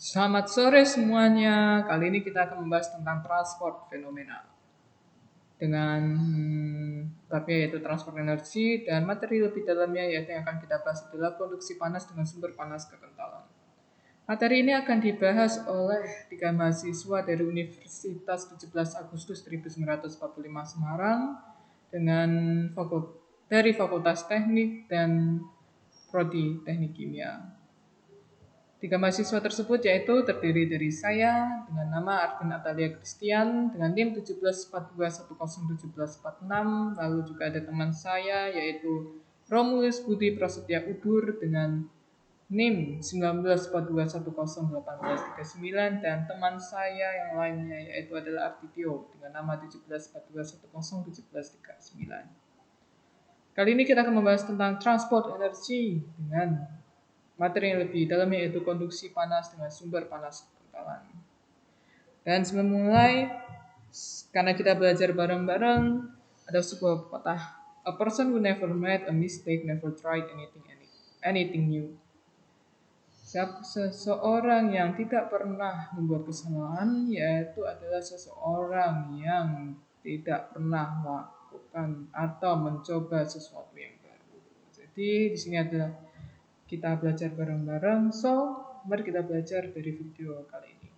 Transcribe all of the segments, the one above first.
Selamat sore semuanya. Kali ini kita akan membahas tentang transport fenomena dengan tabnya yaitu transport energi dan materi lebih dalamnya yaitu yang akan kita bahas adalah konduksi panas dengan sumber panas kekentalan. Materi ini akan dibahas oleh 3 mahasiswa dari Universitas 17 Agustus 1945 Semarang dengan dari Fakultas Teknik dan Prodi Teknik Kimia. 3 mahasiswa tersebut yaitu terdiri dari saya dengan nama Arvin Atalia Christian dengan NIM 1742101746, lalu juga ada teman saya yaitu Romulus Budi Prasetya Udur dengan NIM 1942101839 dan teman saya yang lainnya yaitu adalah Artitio dengan nama 1742101739. Kali ini kita akan membahas tentang transport energi dengan materi yang lebih dalam yaitu konduksi panas dengan sumber panas kekentalan. Dan sebelum mulai, karena kita belajar bareng-bareng, ada sebuah pepatah, a person who never made a mistake never tried anything new. Seseorang yang tidak pernah membuat kesalahan yaitu adalah seseorang yang tidak pernah melakukan atau mencoba sesuatu yang baru. Jadi di sini adalah kita belajar bareng-bareng, so mari kita belajar dari video kali ini.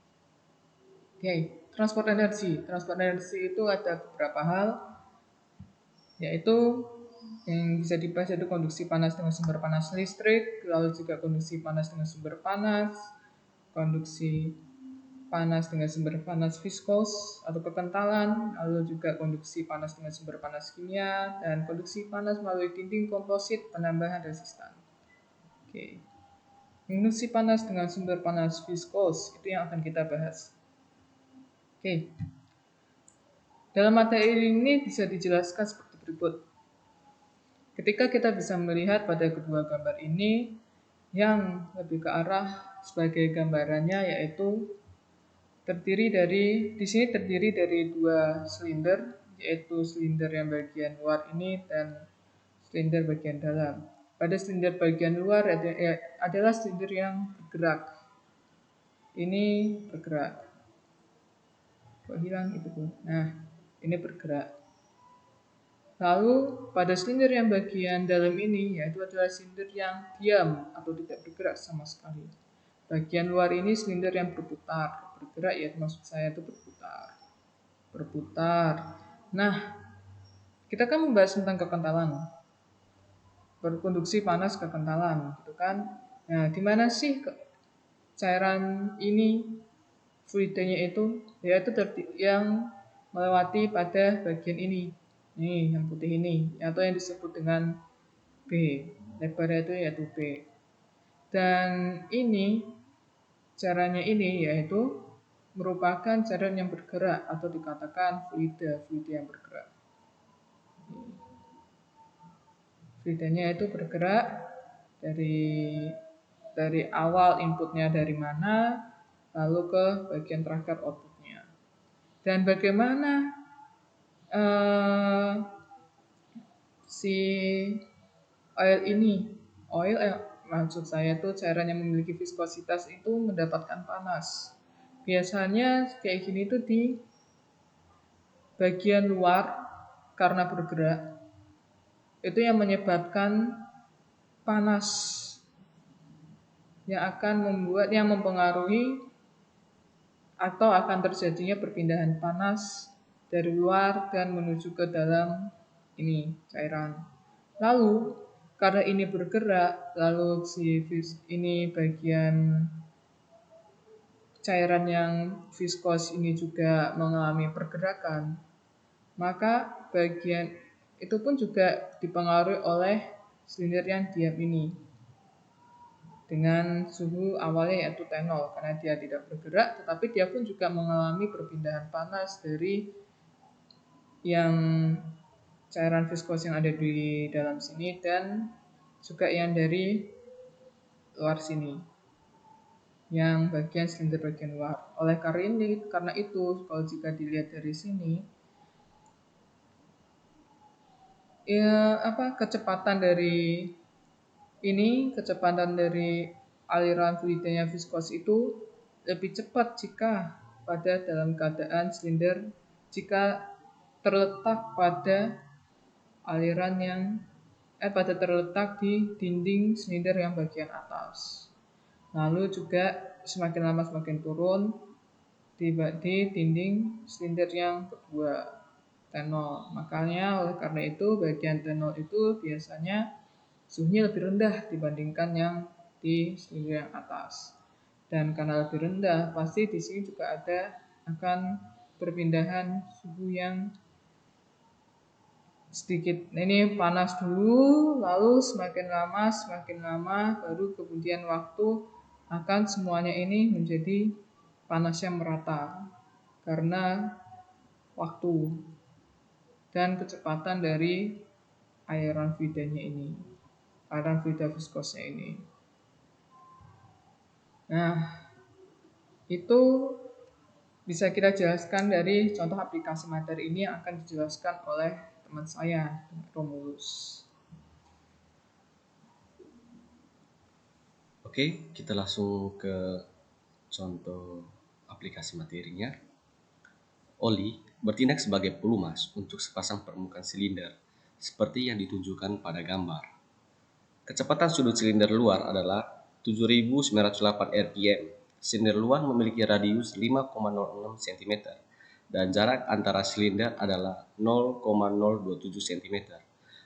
Oke, transport energi. Transport energi itu ada beberapa hal, yaitu yang bisa dibahas yaitu konduksi panas dengan sumber panas listrik, lalu juga konduksi panas dengan sumber panas, konduksi panas dengan sumber panas viskos atau kekentalan, lalu juga konduksi panas dengan sumber panas kimia, dan konduksi panas melalui dinding komposit penambahan resistan. Oke. Konduksi panas dengan sumber panas viskos itu yang akan kita bahas. Oke. Dalam materi ini bisa dijelaskan seperti berikut. Ketika kita bisa melihat pada kedua gambar ini yang lebih ke arah sebagai gambarannya yaitu di sini terdiri dari dua silinder, yaitu silinder yang bagian luar ini dan silinder bagian dalam. Pada silinder bagian luar adalah silinder yang bergerak. Ini bergerak. Kok hilang itu tuh? Nah, ini bergerak. Lalu pada silinder yang bagian dalam ini yaitu adalah silinder yang diam atau tidak bergerak sama sekali. Bagian luar ini silinder yang berputar. Bergerak ya maksud saya itu berputar. Berputar. Nah, kita kan membahas tentang kekentalan. Berkonduksi panas kekentalan, gitu kan? Nah, di mana sih cairan ini fluidnya itu yaitu yang melewati pada bagian ini. Nih, yang putih ini atau yang disebut dengan B. Lebarnya itu yaitu B. Dan ini caranya ini yaitu merupakan cairan yang bergerak atau dikatakan fluida yang bergerak. Fluidanya itu bergerak dari awal inputnya dari mana, lalu ke bagian terakhir outputnya. Dan bagaimana si oil maksud saya tuh cairan yang memiliki viskositas itu mendapatkan panas. Biasanya kayak gini tuh di bagian luar karena bergerak itu yang menyebabkan panas yang mempengaruhi atau akan terjadinya perpindahan panas dari luar dan menuju ke dalam ini cairan. Lalu karena ini bergerak, lalu ini bagian cairan yang viskos ini juga mengalami pergerakan, maka bagian itu pun juga dipengaruhi oleh silinder yang diam ini dengan suhu awalnya yaitu T0 karena dia tidak bergerak, tetapi dia pun juga mengalami perpindahan panas dari yang cairan viskos yang ada di dalam sini dan juga yang dari luar sini, yang bagian silinder bagian luar. Oleh karena itu kalau jika dilihat dari sini, kecepatan dari aliran fluidnya viskos itu lebih cepat jika dalam keadaan silinder jika terletak pada aliran yang terletak di dinding silinder yang bagian atas. Lalu juga semakin lama semakin turun di dinding silinder yang kedua, T0. Makanya oleh karena itu bagian T0 itu biasanya suhunya lebih rendah dibandingkan yang di silinder yang atas. Dan karena lebih rendah, pasti di sini juga akan perpindahan suhu yang sedikit. Ini panas dulu, lalu semakin lama baru kemudian waktu akan semuanya ini menjadi panasnya merata karena waktu dan kecepatan dari airan fluidanya ini, airan fluida viskosnya ini. Nah, itu bisa kita jelaskan dari contoh aplikasi materi ini yang akan dijelaskan oleh teman saya, Romulus. Oke, kita langsung ke contoh aplikasi materinya. Oli bertindak sebagai pelumas untuk sepasang permukaan silinder, seperti yang ditunjukkan pada gambar. Kecepatan sudut silinder luar adalah 7.908 rpm. Silinder luar memiliki radius 5,06 cm dan jarak antara silinder adalah 0,027 cm.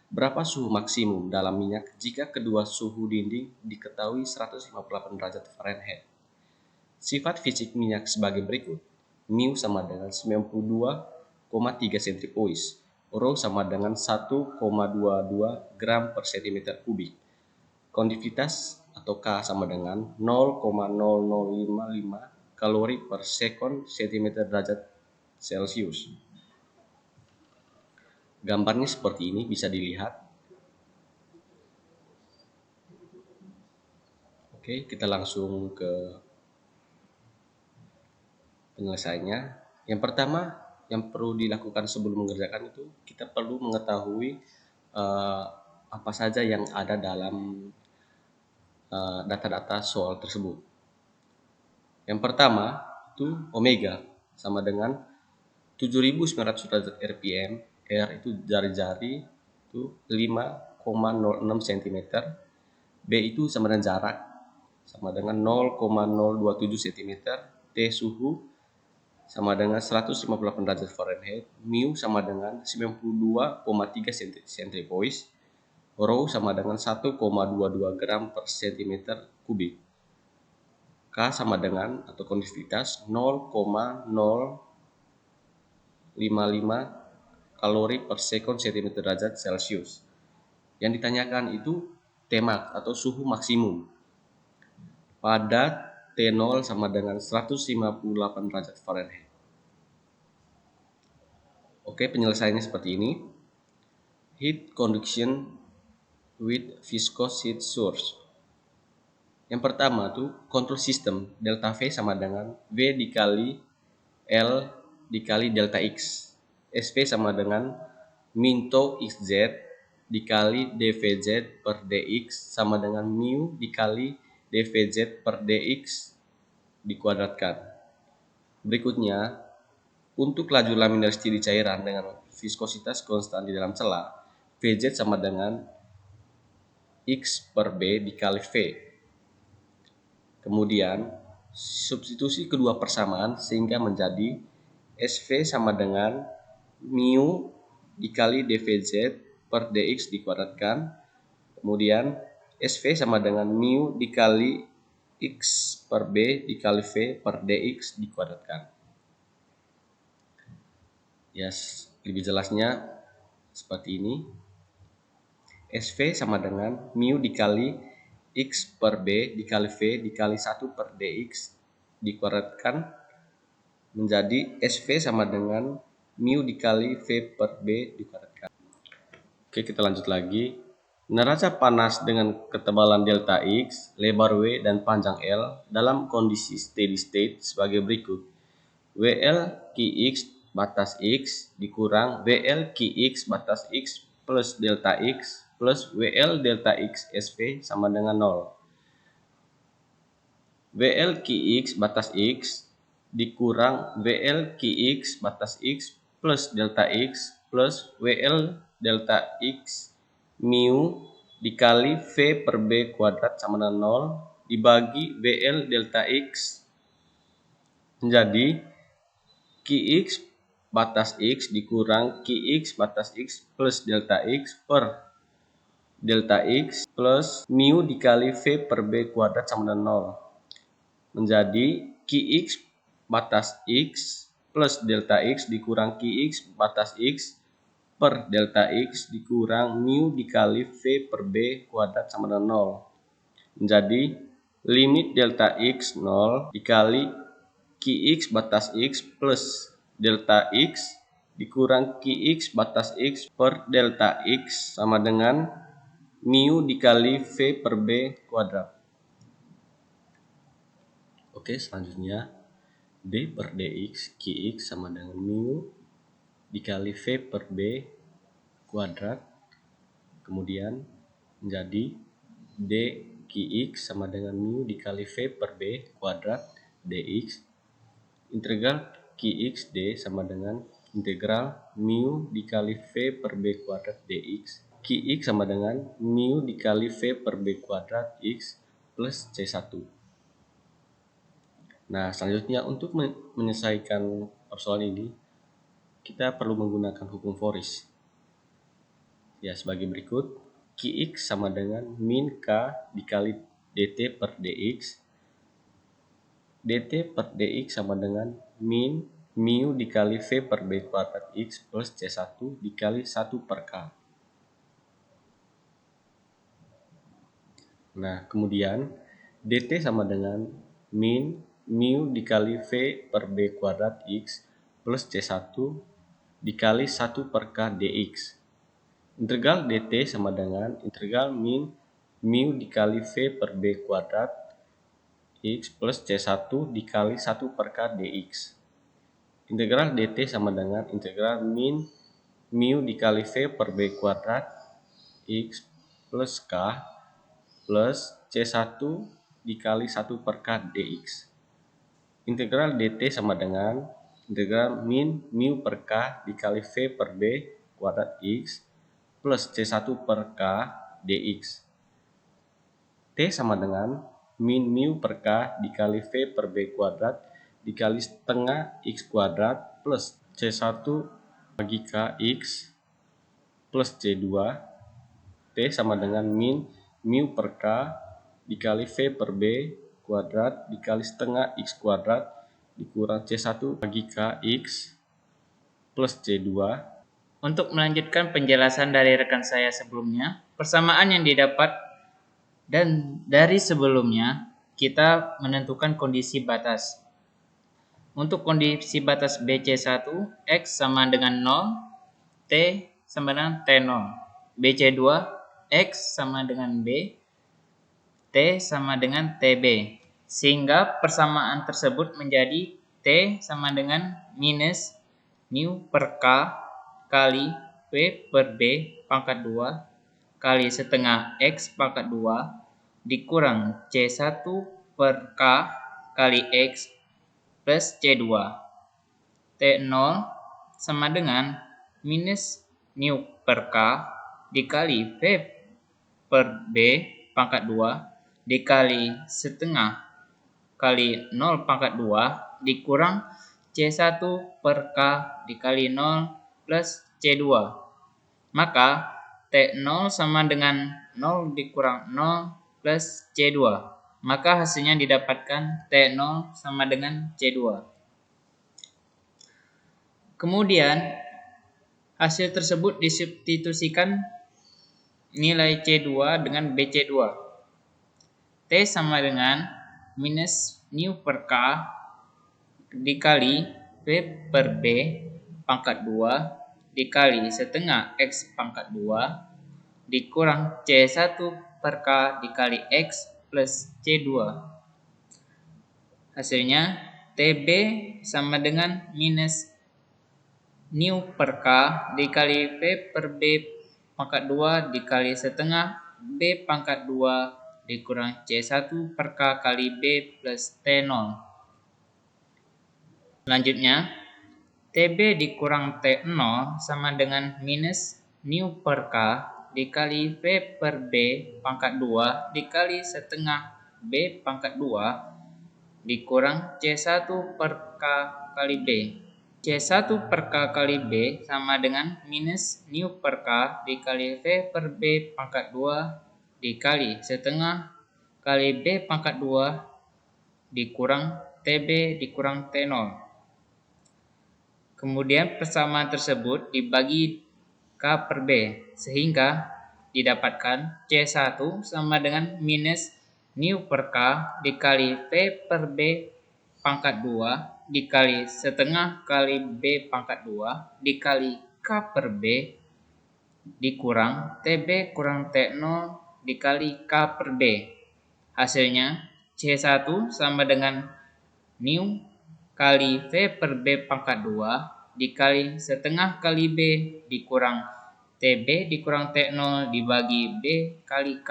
Berapa suhu maksimum dalam minyak jika kedua suhu dinding diketahui 158 derajat Fahrenheit? Sifat fisik minyak sebagai berikut. Mu sama dengan 92,3 centipoise. Rho sama dengan 1,22 gram per cm kubik. Konduktivitas atau K sama dengan 0,0055 kalori per sekon cm derajat Celcius. Gambarnya seperti ini bisa dilihat. Oke, kita langsung ke penyelesaiannya. Yang pertama yang perlu dilakukan sebelum mengerjakan itu kita perlu mengetahui apa saja yang ada dalam data-data soal tersebut. Yang pertama itu omega sama dengan 7.900 derajat rpm, R itu jari-jari itu 5,06 cm, B itu sama dengan jarak sama dengan 0,027 cm, T suhu sama dengan 158 derajat Fahrenheit, mu sama dengan 92,3 centipoise, Rho sama dengan 1,22 gram per cm kubik. K sama dengan atau konduktivitas 0,055 kalori per sekon cm derajat Celcius. Yang ditanyakan itu Tmax atau suhu maksimum pada T0 sama dengan 158 derajat Fahrenheit. Oke, penyelesaiannya seperti ini. Heat conduction with viscous heat source. Yang pertama tuh control system delta V sama dengan V dikali L dikali delta X. SV sama dengan min tau XZ dikali dVZ per dx sama dengan mu dikali dVZ per dx dikuadratkan. Berikutnya, untuk laju laminar studi cairan dengan viskositas konstan di dalam celah, Vz sama dengan X per B dikali V. Kemudian, substitusi kedua persamaan sehingga menjadi SV sama dengan mu dikali dVz per dx dikuadratkan. Kemudian, SV sama dengan mu dikali X per B dikali V per dx dikuadratkan. Lebih jelasnya seperti ini. SV sama dengan mu dikali X per B dikali V dikali 1 per dx dikuadratkan menjadi SV sama dengan mu dikali V per B dikuadratkan. Oke, kita lanjut lagi. Neraca panas dengan ketebalan delta X, lebar W, dan panjang L dalam kondisi steady state sebagai berikut. WL Qx batas X dikurang WL Qx batas X plus delta X plus WL delta X SV sama dengan 0. WL Qx batas X dikurang WL Qx batas X plus delta X plus WL delta X mu dikali V per B kuadrat sama dengan 0 dibagi WL delta X menjadi Qx batas X dikurang Qx batas X plus delta X per delta X plus mu dikali V per B kuadrat sama dengan 0 menjadi Qx batas X plus delta X dikurang Qx batas X per delta X dikurang mu dikali V per B kuadrat sama dengan 0 menjadi limit delta X 0 dikali Qx batas X plus delta X dikurang Qx batas X per delta X sama dengan mu dikali V per B kuadrat. Oke, selanjutnya d per dx Qx sama dengan mu dikali V per B kuadrat, kemudian menjadi d Qx sama dengan mu dikali V per B kuadrat dx, integral Qx d sama dengan integral mu dikali V per B kuadrat dx, Qx sama dengan mu dikali V per B kuadrat x plus C1. Nah, selanjutnya untuk menyelesaikan persoalan ini, kita perlu menggunakan hukum Voris. Ya, sebagai berikut. Qx sama dengan min K dikali dt per dx. dt per dx sama dengan min mu dikali V per B kuadrat x plus C1 dikali 1 per K. Nah, kemudian dt sama dengan min mu dikali V per B kuadrat X plus C1 dikali 1 per K dx. Integral dt sama dengan integral min mu dikali V per B kuadrat X plus C1 dikali 1 per K dx. Integral dt sama dengan integral min mu dikali V per B kuadrat X plus K plus C1 dikali 1 per K dx. Integral dt sama dengan integral min mu per K dikali V per B kuadrat X plus C1 per K dx. T sama dengan min mu per K dikali V per B kuadrat dikali setengah X kuadrat plus C1 bagi K X plus C2. T sama dengan min mu per K dikali V per B kuadrat dikali setengah X kuadrat dikurang C1 bagi K X plus C2. Untuk melanjutkan penjelasan dari rekan saya sebelumnya, persamaan yang didapat dan dari sebelumnya kita menentukan kondisi batas. Untuk kondisi batas BC1, X sama dengan 0, T sama dengan T0. BC2, X sama dengan B, T sama dengan TB. Sehingga persamaan tersebut menjadi T sama dengan minus mu per K kali V per B pangkat 2 kali setengah X pangkat 2 dikurang C1 per K kali X plus C2. T0 sama dengan minus mu per K dikali V per B pangkat 2 dikali setengah kali 0 pangkat 2 dikurang C1 per K dikali 0 plus C2. Maka T0 sama dengan 0 dikurang 0 plus C2. Maka hasilnya didapatkan T0 sama dengan C2. Kemudian hasil tersebut disubstitusikan nilai C2 dengan BC2. T sama dengan minus mu per K dikali V per B pangkat 2 dikali setengah X pangkat 2 dikurang C1 per K dikali X plus C2. Hasilnya TB sama dengan minus mu per K dikali V per B pangkat 2 dikali setengah B pangkat 2 dikurang C1 per K kali B plus T0. Selanjutnya, TB dikurang T0 sama dengan minus nu per K dikali V per B pangkat 2 dikali setengah B pangkat 2 dikurang C1 per K kali B. C1 per K kali B sama dengan minus nu per K dikali V per B pangkat 2 dikali setengah kali B pangkat 2 dikurang TB dikurang T0. Kemudian persamaan tersebut dibagi K per B, sehingga didapatkan C1 sama dengan minus nu per K dikali V per B pangkat 2 dikali setengah kali B pangkat 2 dikali K per B dikurang TB kurang T0 dikali K per B. Hasilnya C1 sama dengan nu kali V per B pangkat 2 dikali setengah kali B dikurang TB dikurang T0 dibagi B kali K.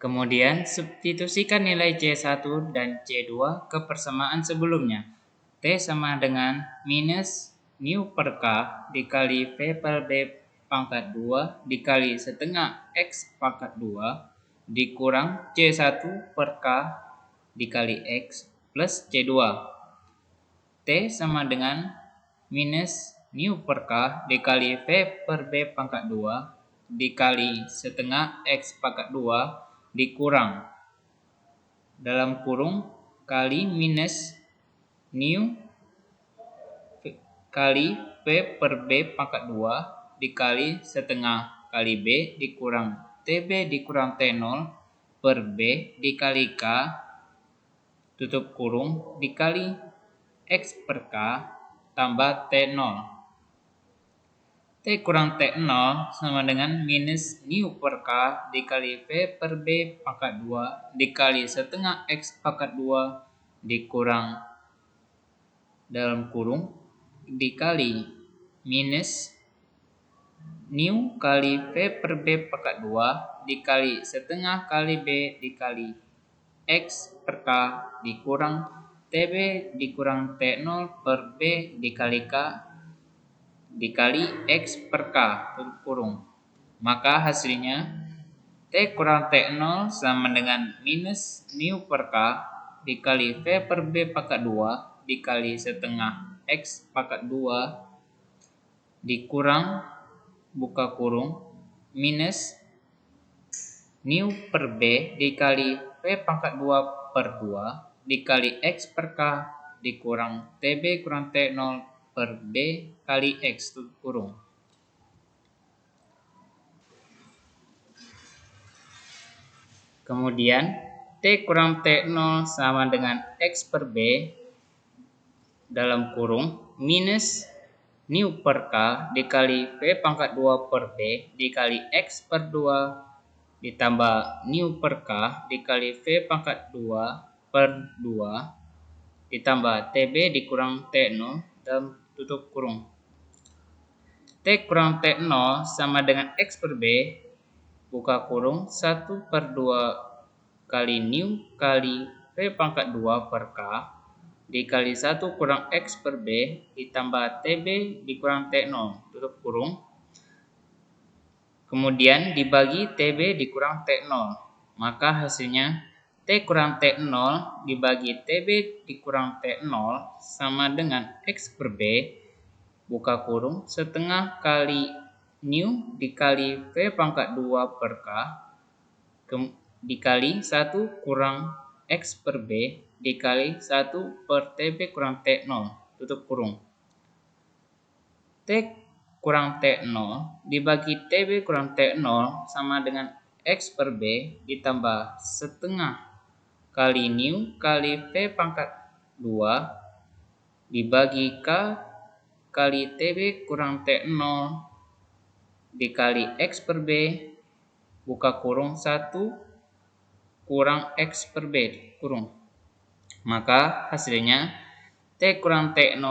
Kemudian substitusikan nilai C1 dan C2 ke persamaan sebelumnya. T sama dengan minus nu per K dikali V per B pangkat 2 dikali setengah X pangkat 2 dikurang C1 per K dikali X plus C2. T sama dengan minus nu per K dikali V per B pangkat 2 dikali setengah X pangkat 2 dikurang dalam kurung kali minus nu kali V per B pangkat 2 dikali setengah kali B dikurang TB dikurang T0 per B dikali K tutup kurung dikali X per K tambah T0. T kurang T0 sama dengan minus nu per K dikali V per B pangkat 2 dikali setengah X pangkat 2 dikurang dalam kurung dikali minus nu kali V per B pangkat 2 dikali setengah kali B dikali X per K dikurang TB dikurang T0 per B dikali K dikali X per K tutup kurung. Maka hasilnya T kurang T0 sama dengan minus nu per K dikali V per B pangkat 2 dikali setengah X pangkat 2 dikurang buka kurung minus nu per B dikali V pangkat 2 per 2 dikali X per K dikurang TB kurang T0 per B kali X tutup kurung. Kemudian T kurang T0 sama dengan X per B dalam kurung minus nu per K dikali V pangkat 2 per B dikali X per 2 ditambah nu per K dikali V pangkat 2 per 2 ditambah TB dikurang T0 dalam tutup kurung. T kurang T0 sama dengan X per B buka kurung 1 per 2 kali nu kali V pangkat 2 per K dikali 1 kurang X per B ditambah TB dikurang T0 tutup kurung. Kemudian dibagi TB dikurang T0. Maka hasilnya T kurang T0 dibagi TB dikurang T0 sama dengan X per B buka kurung setengah kali nu dikali V pangkat 2 per K dikali 1 kurang X per B dikali 1 per TB kurang T0 tutup kurung. T kurang T0 dibagi TB kurang T0 sama dengan X per B ditambah setengah kali nu kali V pangkat 2 dibagi K kali TB kurang T0 dikali X per B buka kurung 1 kurang X per B kurung. Maka hasilnya T kurang T0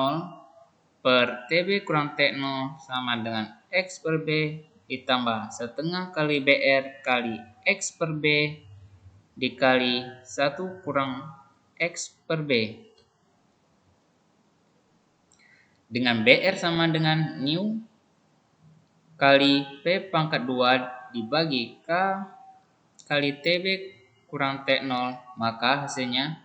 per TB kurang T0 sama dengan X per B ditambah setengah kali BR kali X per B dikali 1 kurang X per B. Dengan BR sama dengan nu kali P pangkat 2 dibagi K kali TB kurang T0, maka hasilnya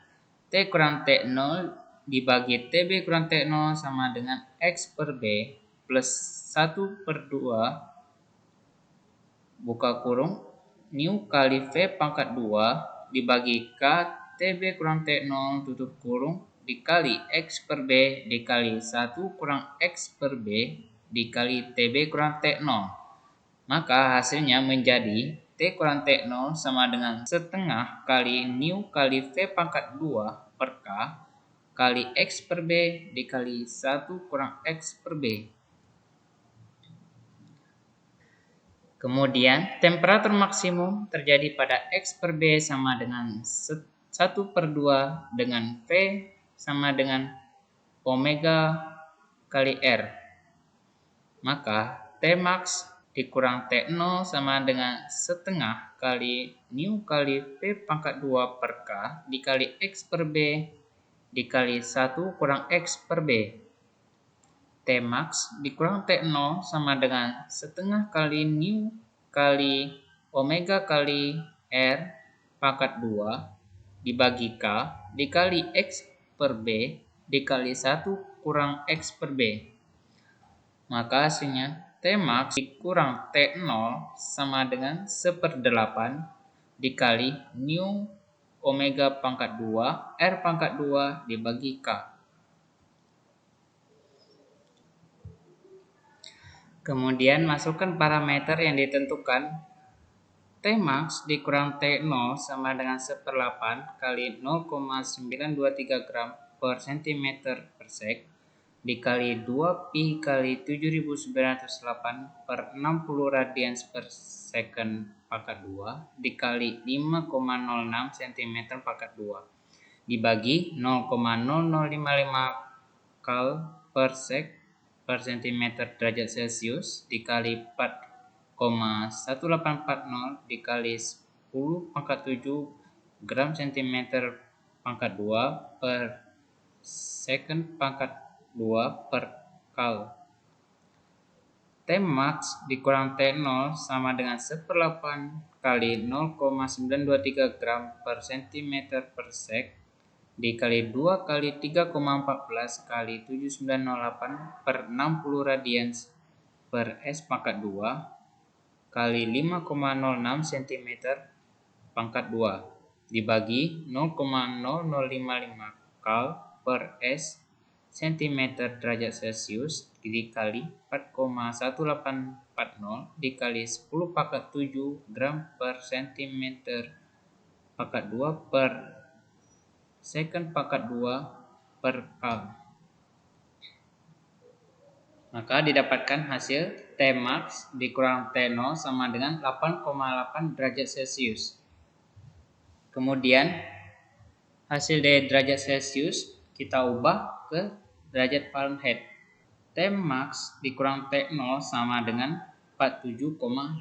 T kurang T0 dibagi TB kurang T0 sama dengan X per B plus 1 per 2 buka kurung nu kali V pangkat 2 dibagi K TB kurang T0 tutup kurung dikali X per B dikali 1 kurang X per B dikali TB kurang T0. Maka hasilnya menjadi T kurang T0 sama dengan setengah kali nu kali V pangkat 2 per K kali X per B dikali 1 kurang X per B. Kemudian temperatur maksimum terjadi pada X per B sama dengan 1 per 2 dengan V sama dengan omega kali R. Maka Tmax dikurang T0 sama dengan setengah kali nu kali V pangkat 2 per K dikali X per B dikali 1 kurang X per B. Tmax dikurang T0 sama dengan setengah kali nu kali omega kali R pangkat 2 dibagi K dikali X per B dikali 1 kurang X per B. Maka hasilnya Tmax dikurang T0 sama dengan 1/8 dikali nu omega pangkat 2 R pangkat 2 dibagi K. Kemudian masukkan parameter yang ditentukan. Tmax dikurang T0 sama dengan 1/8 kali 0,923 gram per cm per sek dikali 2 pi kali 7908 per 60 radians per second pangkat 2 dikali 5,06 cm pangkat 2 dibagi 0,0055 kal per sek per cm derajat Celcius dikali 4,1840 dikali 10 pangkat 7 gram cm pangkat 2 per second pangkat 2 per kal. Tmax dikurang T0 sama dengan 1/8 kali 0,923 gram per cm per sek dikali 2 kali 3,14 kali 7908 per 60 radians per S pangkat 2 kali 5,06 cm pangkat 2 dibagi 0,0055 kal per S cm derajat Celcius dikali 4,1840 dikali 10 pangkat 7 gram per cm pangkat 2 per second pangkat 2 per kal. Maka didapatkan hasil Tmax dikurang T0 sama dengan 8,8 derajat Celcius. Kemudian hasil dari derajat Celcius kita ubah ke derajat Fahrenheit. Tmax dikurang T0 sama dengan 47,84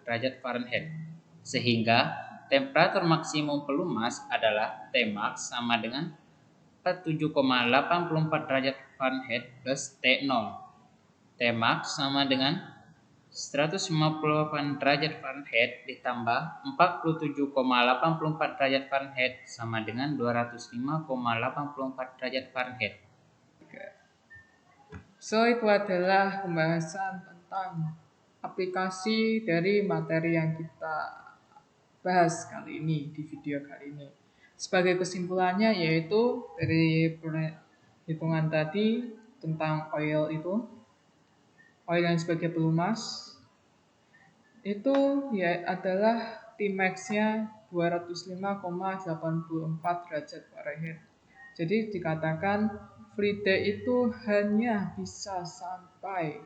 derajat Fahrenheit. Sehingga temperatur maksimum pelumas adalah Tmax sama dengan 47,84 derajat Fahrenheit plus T0. Tmax sama dengan 158 derajat Fahrenheit ditambah 47,84 derajat Fahrenheit sama dengan 205,84 derajat Fahrenheit. So, itu adalah pembahasan tentang aplikasi dari materi yang kita bahas kali ini di video kali ini. Sebagai kesimpulannya yaitu dari perhitungan tadi tentang oil yang sebagai pelumas itu ya adalah Tmax-nya 205,84 derajat Fahrenheit. Jadi dikatakan free day itu hanya bisa sampai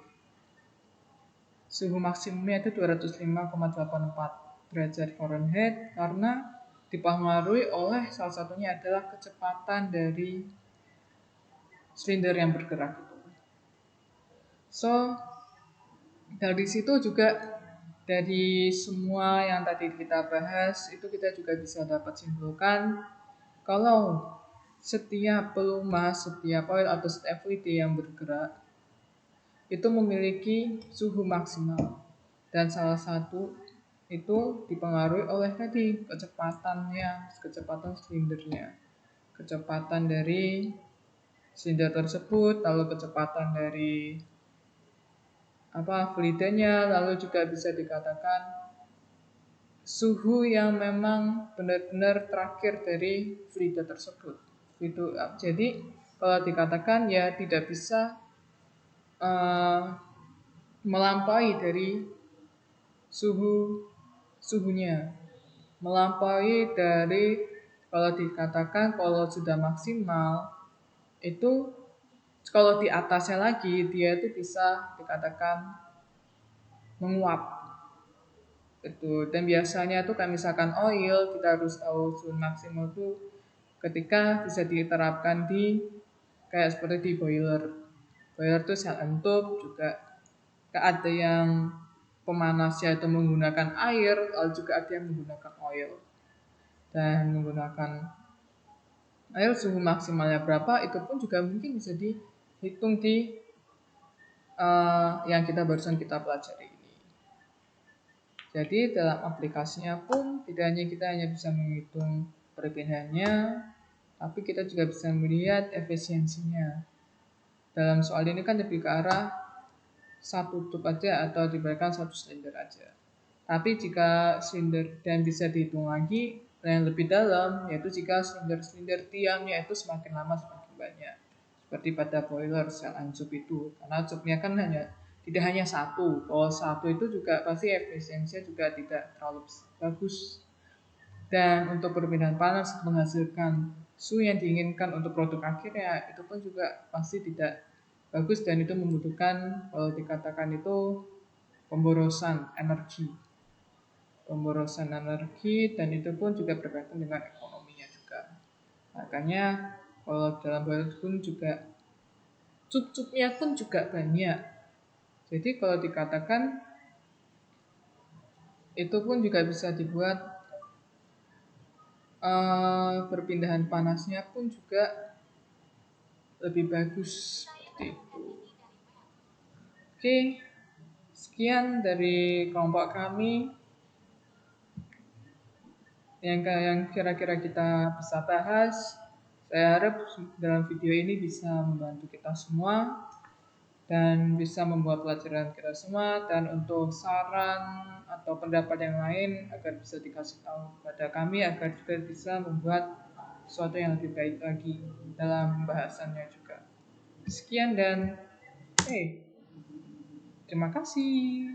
suhu maksimumnya itu 205,84 derajat Fahrenheit karena dipengaruhi oleh salah satunya adalah kecepatan dari silinder yang bergerak itu. So, Dari situ juga, dari semua yang tadi kita bahas itu kita juga bisa dapat simpulkan kalau setiap pelumas, setiap oil atau setiap fluid yang bergerak itu memiliki suhu maksimal, dan salah satu itu dipengaruhi oleh tadi kecepatannya, kecepatan silindernya, kecepatan dari silinder tersebut, lalu kecepatan dari fluidnya, lalu juga bisa dikatakan suhu yang memang benar-benar terakhir dari fluid tersebut. Jadi kalau dikatakan ya tidak bisa melampaui dari suhunya, melampaui dari, kalau dikatakan kalau sudah maksimal itu, kalau di atasnya lagi dia itu bisa dikatakan menguap itu. Dan biasanya tuh kayak misalkan oil, kita harus tahu suhu maksimal tuh ketika bisa diterapkan di kayak seperti di boiler tuh sel entub juga ada yang pemanasnya itu menggunakan air, lalu juga ada yang menggunakan oil. Dan menggunakan air suhu maksimalnya berapa itu pun juga mungkin bisa dihitung di yang barusan kita pelajari ini. Jadi dalam aplikasinya pun tidak hanya kita bisa menghitung perpindahannya, tapi kita juga bisa melihat efisiensinya. Dalam soal ini kan lebih ke arah satu tube aja atau diberikan satu silinder aja. Tapi jika silinder dan bisa dihitung lagi yang lebih dalam, yaitu jika silinder tiangnya itu semakin lama semakin banyak. Seperti pada boiler sel ansub itu, karena cupnya kan tidak hanya satu. Kalau satu itu juga pasti efisiensinya juga tidak terlalu bagus. Dan untuk perpindahan panas menghasilkan suhu yang diinginkan untuk produk akhirnya itu pun juga pasti tidak bagus, dan itu membutuhkan, kalau dikatakan itu, pemborosan energi, dan itu pun juga berkaitan dengan ekonominya juga. Makanya kalau dalam boiler pun juga cup-cupnya pun juga banyak. Jadi kalau dikatakan itu pun juga bisa dibuat perpindahan panasnya pun juga lebih bagus seperti itu. Oke, sekian dari kelompok kami yang kira-kira kita bisa bahas. Saya harap dalam video ini bisa membantu kita semua dan bisa membuat pelajaran kita semua. Dan untuk saran atau pendapat yang lain agar bisa dikasih tahu kepada kami, agar juga bisa membuat sesuatu yang lebih baik lagi dalam pembahasannya juga. Sekian dan terima kasih.